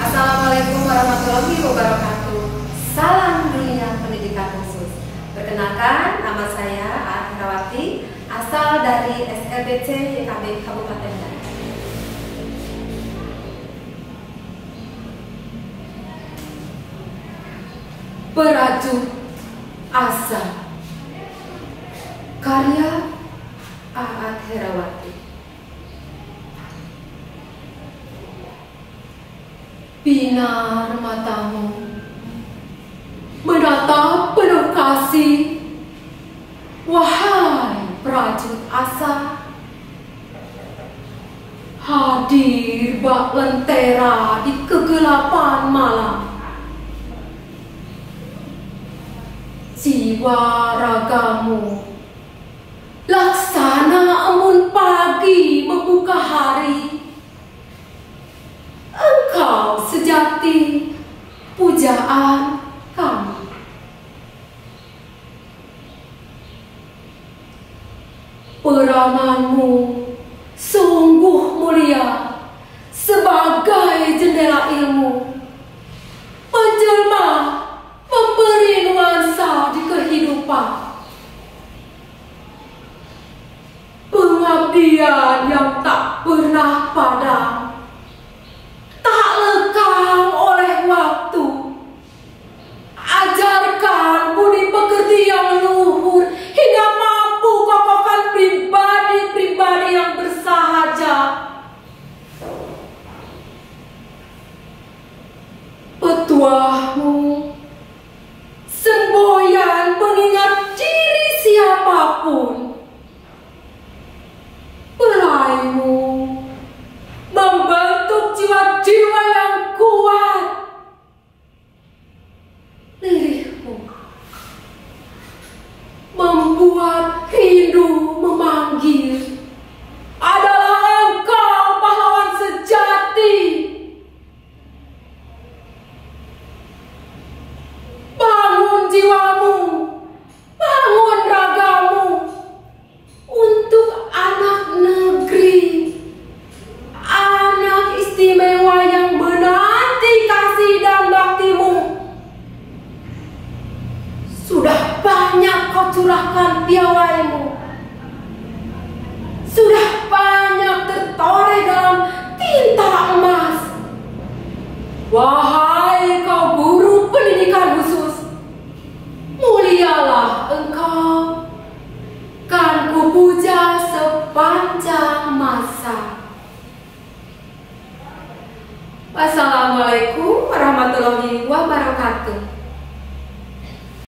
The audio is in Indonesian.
Assalamualaikum warahmatullahi wabarakatuh. Salam dunia pendidikan khusus. Perkenalkan, nama saya Aat Herawati, asal dari SLBC YKB Kabupaten Garut. Perajuk Asa, karya Aat Herawati. Binar matamu menatap penuh kasih, wahai prajurit asa. Hadir bak lentera di kegelapan malam. Jiwa ragamu laksana embun pagi membuka hari. Engkau sejati pujaan kami. Peramanmu sungguh mulia sebagai jendela ilmu, penjelma pemberi nuansa di kehidupan. Pengabdian yang tak pernah padam, tak lekang oleh waktu. Ajarkan budi pekerti yang luhur hingga mampu kokohkan pribadi-pribadi yang bersahaja. Petuahmu semboyan pengingat diri siapapun. Pelaimu membentuk jiwa-jiwa yang kuat. Lirihmu membuat rindu memanggil. Adalah engkau pahlawan sejati. Bangun jiwamu, bangun ragamu untuk anak negeri, anak istimewa yang menanti kasih dan baktimu. Sudah banyak kau curahkan piawaimu, sudah banyak tertoreh dalam tinta emas. Wahai kau guru pendidikan khusus, mulialah engkau, kan kupuja sepanjang masa. Wassalamualaikum warahmatullahi wabarakatuh.